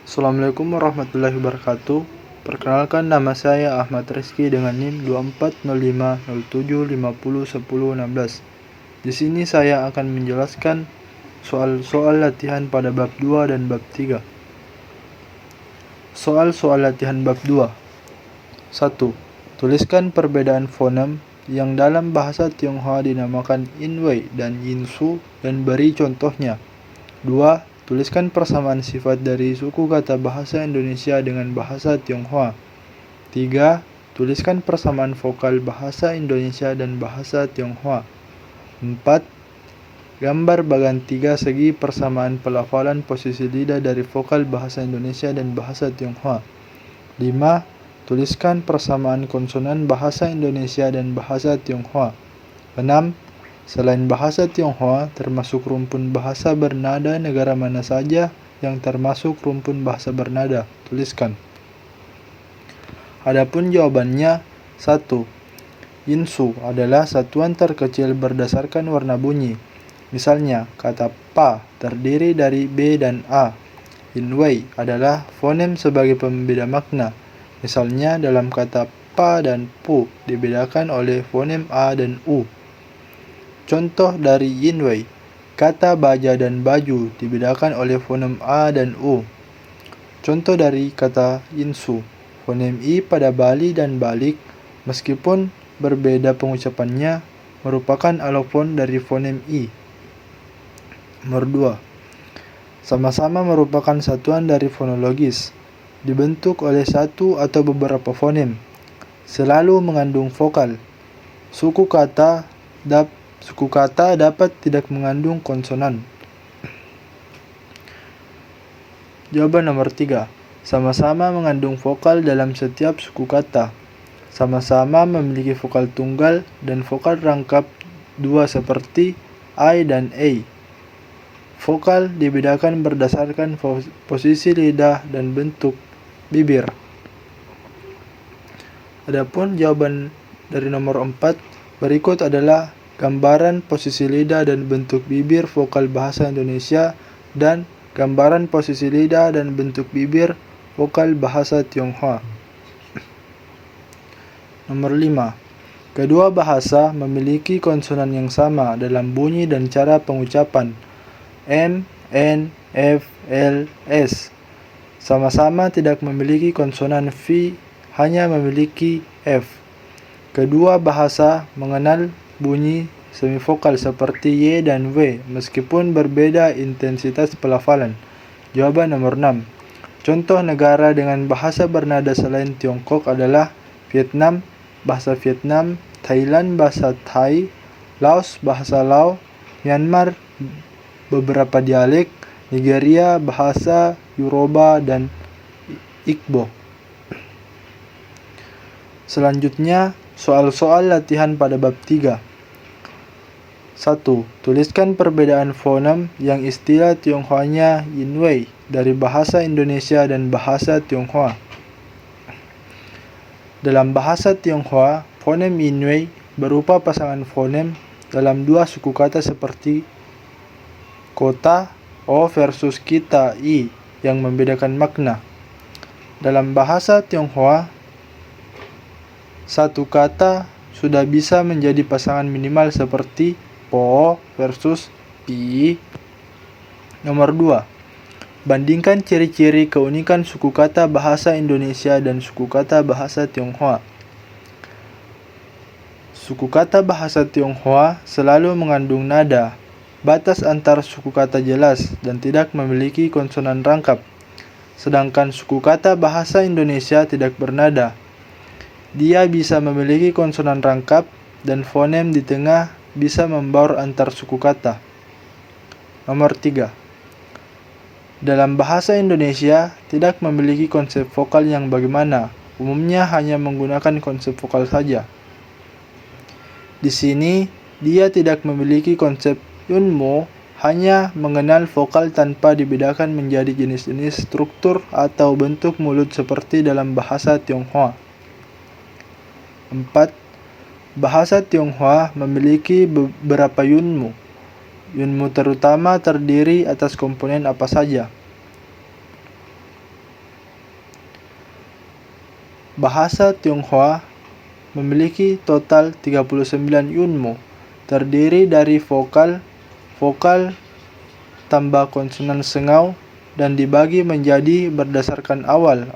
Assalamualaikum warahmatullahi wabarakatuh. Perkenalkan, nama saya Ahmad Rizky dengan NIM 240507501016. Di sini saya akan menjelaskan soal-soal latihan pada bab 2 dan bab 3. Soal-soal latihan bab 2. 1. Tuliskan perbedaan fonem yang dalam bahasa Tionghoa dinamakan Inwei dan Yinsu dan beri contohnya. 2. Tuliskan persamaan sifat dari suku kata bahasa Indonesia dengan bahasa Tionghoa. 3. Tuliskan persamaan vokal bahasa Indonesia dan bahasa Tionghoa. 4. Gambar bagan 3 segi persamaan pelafalan posisi lidah dari vokal bahasa Indonesia dan bahasa Tionghoa. 5. Tuliskan persamaan konsonan bahasa Indonesia dan bahasa Tionghoa. 6. Selain bahasa Tionghoa, termasuk rumpun bahasa bernada negara mana saja yang termasuk rumpun bahasa bernada? Tuliskan. Adapun jawabannya, 1. Yinsu adalah satuan terkecil berdasarkan warna bunyi. Misalnya, kata pa terdiri dari B dan A. Yinwei adalah fonem sebagai pembeda makna. Misalnya, dalam kata pa dan pu dibedakan oleh fonem A dan U. Contoh dari Yinwei, kata baja dan baju dibedakan oleh fonem A dan U. Contoh dari kata Yinsu, fonem I pada bali dan balik, meskipun berbeda pengucapannya, merupakan alofon dari fonem I. Nomor 2. Sama-sama merupakan satuan dari fonologis, dibentuk oleh satu atau beberapa fonem, selalu mengandung vokal. Suku kata dapat tidak mengandung konsonan. Jawaban nomor 3. Sama-sama mengandung vokal dalam setiap suku kata. Sama-sama memiliki vokal tunggal dan vokal rangkap dua seperti I dan A. Vokal dibedakan berdasarkan posisi lidah dan bentuk bibir. Adapun jawaban dari nomor 4, berikut adalah gambaran posisi lidah dan bentuk bibir vokal bahasa Indonesia dan gambaran posisi lidah dan bentuk bibir vokal bahasa Tionghoa. Nomor 5. Kedua bahasa memiliki konsonan yang sama dalam bunyi dan cara pengucapan. M, N, F, L, S. Sama-sama tidak memiliki konsonan V, hanya memiliki F. Kedua bahasa mengenal bunyi semivokal seperti Y dan W, meskipun berbeda intensitas pelafalan. Jawaban nomor 6. Contoh negara dengan bahasa bernada selain Tiongkok adalah Vietnam, bahasa Vietnam, Thailand, bahasa Thai, Laos, bahasa Lao, Myanmar, beberapa dialek, Nigeria, bahasa Yoruba, dan Igbo. Selanjutnya, soal-soal latihan pada bab 3. 1. Tuliskan perbedaan fonem yang istilah Tionghoanya Yinwei dari bahasa Indonesia dan bahasa Tionghoa. Dalam bahasa Tionghoa, fonem Yinwei berupa pasangan fonem dalam dua suku kata seperti kota O versus kita I yang membedakan makna. Dalam bahasa Tionghoa, satu kata sudah bisa menjadi pasangan minimal seperti po versus pi. Nomor 2. Bandingkan ciri-ciri keunikan suku kata bahasa Indonesia dan suku kata bahasa Tionghoa. Suku kata bahasa Tionghoa selalu mengandung nada. Batas antar suku kata jelas dan tidak memiliki konsonan rangkap. Sedangkan suku kata bahasa Indonesia tidak bernada. Dia bisa memiliki konsonan rangkap dan fonem di tengah bisa membaur antar suku kata. Nomor 3. Dalam bahasa Indonesia tidak memiliki konsep vokal yang bagaimana, umumnya hanya menggunakan konsep vokal saja. Di sini, dia tidak memiliki konsep yunmo, hanya mengenal vokal tanpa dibedakan menjadi jenis-jenis struktur atau bentuk mulut seperti dalam bahasa Tionghoa. 4. Bahasa Tionghoa memiliki beberapa yunmo. Yunmo terutama terdiri atas komponen apa saja? Bahasa Tionghoa memiliki total 39 yunmo, terdiri dari vokal, vokal tambah konsonan sengau, dan dibagi menjadi berdasarkan awal,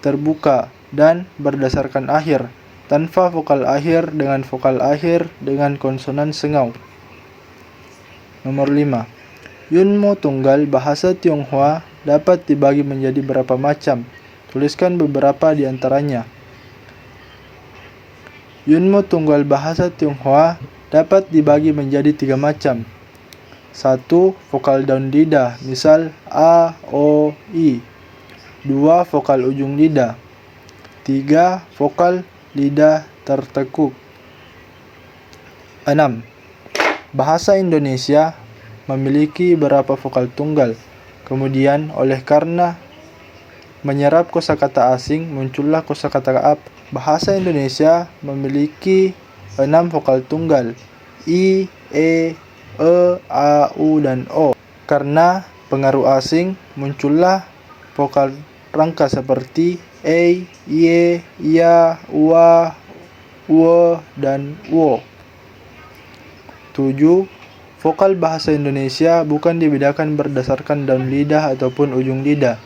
terbuka, dan berdasarkan akhir, tanpa vokal akhir dengan vokal akhir dengan konsonan sengau. Nomor 5. Yunmo tunggal bahasa Tionghoa dapat dibagi menjadi berapa macam? Tuliskan beberapa di antaranya. Yunmo tunggal bahasa Tionghoa dapat dibagi menjadi 3 macam. 1. Vokal daun lidah, misal a, o, i. 2. Vokal ujung lidah. 3. Vokal lidah tertekuk. 6. Bahasa Indonesia memiliki beberapa vokal tunggal. Kemudian, oleh karena menyerap kosakata asing, muncullah kosakata ap. Bahasa Indonesia memiliki 6 vokal tunggal, i, e, a, u, dan o. Karena pengaruh asing, muncullah vokal rangka seperti e, ye, ya, wa, wo, dan wo. 7. Vokal bahasa Indonesia bukan dibedakan berdasarkan daun lidah ataupun ujung lidah,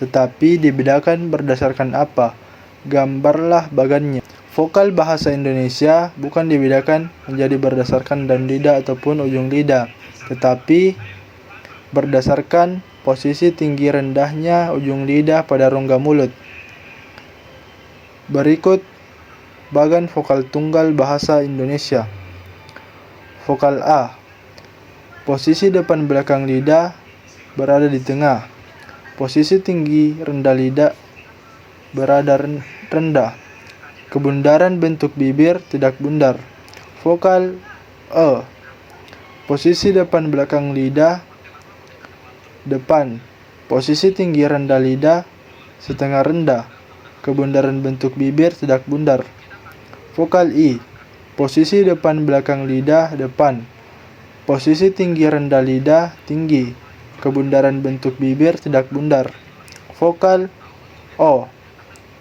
tetapi dibedakan berdasarkan apa? Gambarlah bagannya. Vokal bahasa Indonesia bukan dibedakan menjadi berdasarkan daun lidah ataupun ujung lidah, tetapi berdasarkan posisi tinggi rendahnya ujung lidah pada rongga mulut. Berikut bagan vokal tunggal bahasa Indonesia. Vokal A. Posisi depan belakang lidah berada di tengah. Posisi tinggi rendah lidah berada rendah. Kebundaran bentuk bibir tidak bundar. Vokal E. Posisi depan belakang lidah depan. Posisi tinggi rendah lidah setengah rendah. Kebundaran bentuk bibir tidak bundar. Vokal I. Posisi depan belakang lidah depan. Posisi tinggi rendah lidah tinggi. Kebundaran bentuk bibir tidak bundar. Vokal O.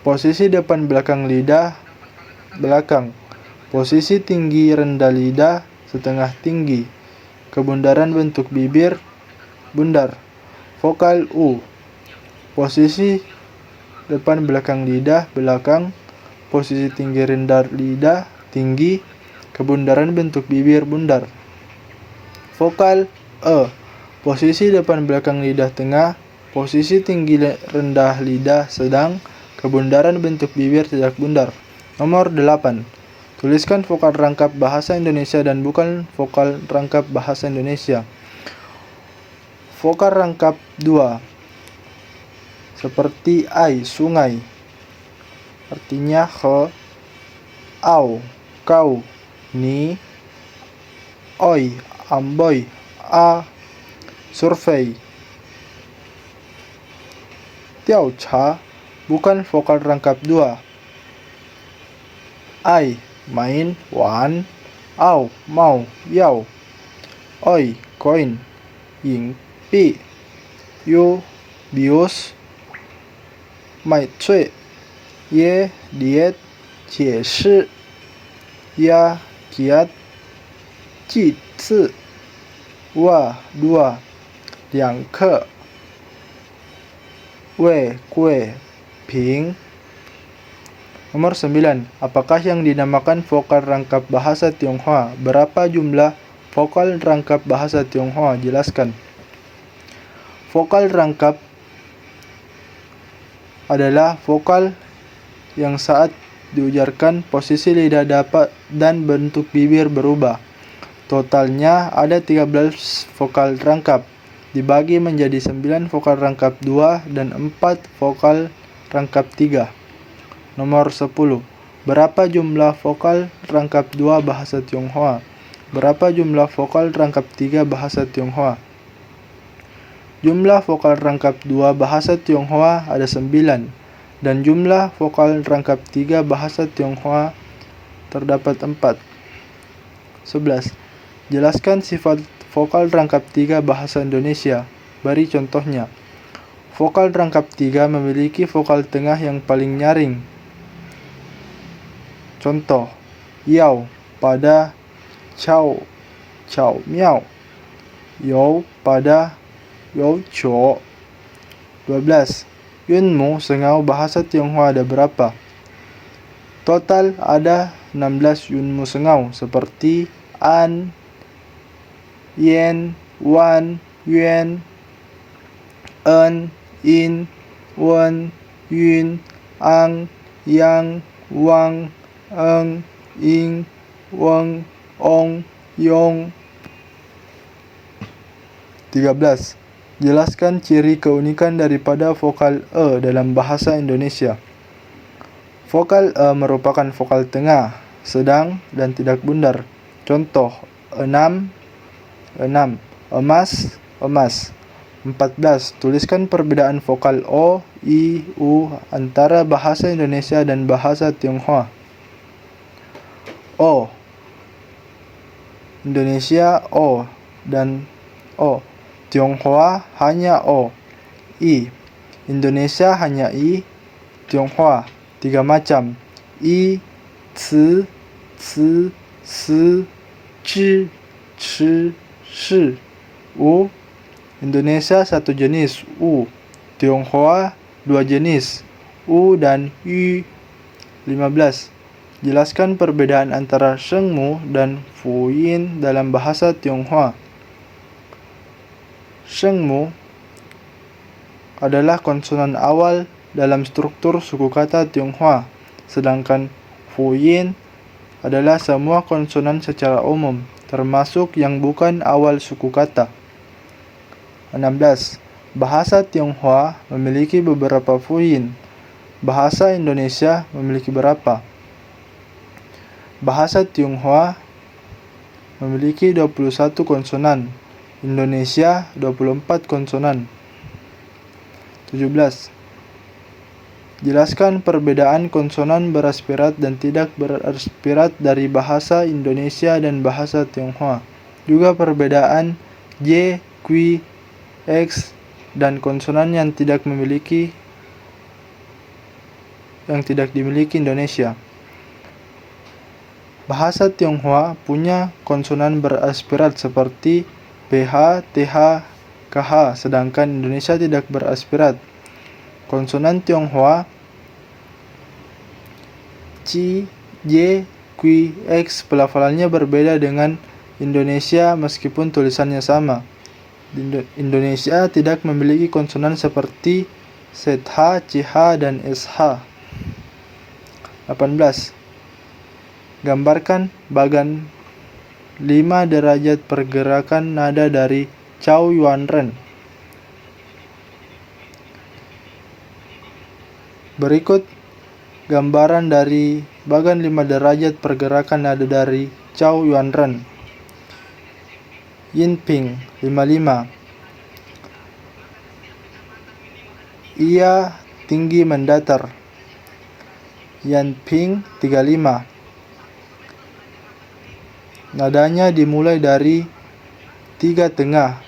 Posisi depan belakang lidah belakang. Posisi tinggi rendah lidah setengah tinggi. Kebundaran bentuk bibir bundar. Vokal U. Posisi depan belakang lidah belakang. Posisi tinggi rendah lidah tinggi. Kebundaran bentuk bibir bundar. Vokal E. Posisi depan belakang lidah tengah. Posisi tinggi rendah lidah sedang. Kebundaran bentuk bibir tidak bundar. Nomor 8. Tuliskan vokal rangkap bahasa Indonesia dan bukan vokal rangkap bahasa Indonesia. Vokal rangkap 2. Seperti ai, sungai. Artinya he, au, kau, ni, oi, amboi, a, survei. Tiao cha bukan vokal rangkap 2. Ai, main, wan, au, mau, yau, oi, koin, ying, pi, yu, bius, mai cui, ye, diet, 解释, ya, kiat, 几次, wa, 2, 两克, we, kue, ping. Nomor 9. Apakah yang dinamakan vokal rangkap bahasa Tionghoa? Berapa jumlah vokal rangkap bahasa Tionghoa? Jelaskan. Vokal rangkap adalah vokal yang saat diujarkan posisi lidah dapat dan bentuk bibir berubah. Totalnya ada 13 vokal rangkap, dibagi menjadi 9 vokal rangkap 2 dan 4 vokal rangkap 3. Nomor 10. Berapa jumlah vokal rangkap 2 bahasa Tionghoa? Berapa jumlah vokal rangkap 3 bahasa Tionghoa? Jumlah vokal rangkap 2 bahasa Tionghoa ada 9, dan jumlah vokal rangkap 3 bahasa Tionghoa terdapat 4. 11. Jelaskan sifat vokal rangkap 3 bahasa Indonesia. Beri contohnya. Vokal rangkap 3 memiliki vokal tengah yang paling nyaring. Contoh, yao pada cao, cao miao. You pada you cho. 12. Yunmu sengau bahasa Tionghoa ada berapa? Total ada 16 yunmu sengau seperti an, yen, wan, yuan, en, in, wen, yun, ang, yang, wang, eng, ing, weng, ong, yong. 13. Jelaskan ciri keunikan daripada vokal e dalam bahasa Indonesia. Vokal e merupakan vokal tengah, sedang, dan tidak bundar. Contoh, enam, enam, emas, emas. 14. Tuliskan perbedaan vokal o, i, u antara bahasa Indonesia dan bahasa Tionghoa. O, Indonesia o dan o. Tionghoa hanya o. I, Indonesia hanya i. Tionghoa 3 macam: i, ci, ci, si, ci, ci, shi. U, Indonesia 1 jenis u. Tionghoa 2 jenis u dan yu. 15. Jelaskan perbedaan antara shengmu dan fuyin dalam bahasa Tionghoa. Shengmu adalah konsonan awal dalam struktur suku kata Tionghoa, sedangkan fuyin adalah semua konsonan secara umum, termasuk yang bukan awal suku kata. 16. Bahasa Tionghoa memiliki beberapa fuyin. Bahasa Indonesia memiliki berapa? Bahasa Tionghoa memiliki 21 konsonan. Indonesia 24 konsonan. 17. Jelaskan perbedaan konsonan beraspirat dan tidak beraspirat dari bahasa Indonesia dan bahasa Tionghoa. Juga perbedaan j, q, x dan konsonan yang tidak dimiliki Indonesia. Bahasa Tionghoa punya konsonan beraspirat seperti ph, th, kh, sedangkan Indonesia tidak beraspirat. Konsonan Tionghoa C, J, Q, X pelafalannya berbeda dengan Indonesia meskipun tulisannya sama. Indonesia tidak memiliki konsonan seperti ZH, CH, dan SH. 18. Gambarkan bagan 5 derajat pergerakan nada dari Chow Yuan Ren. Berikut gambaran dari bagan 5 derajat pergerakan nada dari Chow Yuan Ren. Yin Ping 55. Ia tinggi mendatar. Yan Ping 35. Nadanya dimulai dari 3 tengah,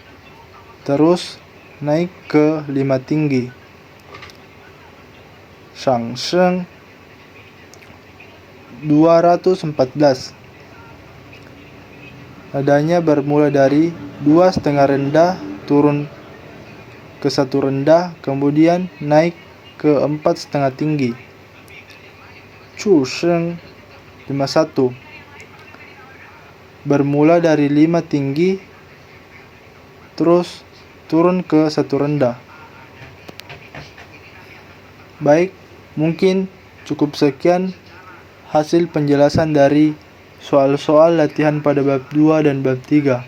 terus naik ke 5 tinggi. Shang Sheng 214. Nadanya bermula dari 2,5 rendah, turun ke 1 rendah, kemudian naik ke 4,5 tinggi. Chu Sheng 51. Bermula dari 5 tinggi, terus turun ke 1 rendah. Baik, mungkin cukup sekian hasil penjelasan dari soal-soal latihan pada bab 2 dan bab 3.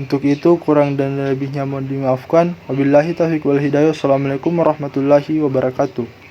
Untuk itu, kurang dan lebihnya mohon dimaafkan. Wabillahi taufiq wal hidayah. Assalamualaikum warahmatullahi wabarakatuh.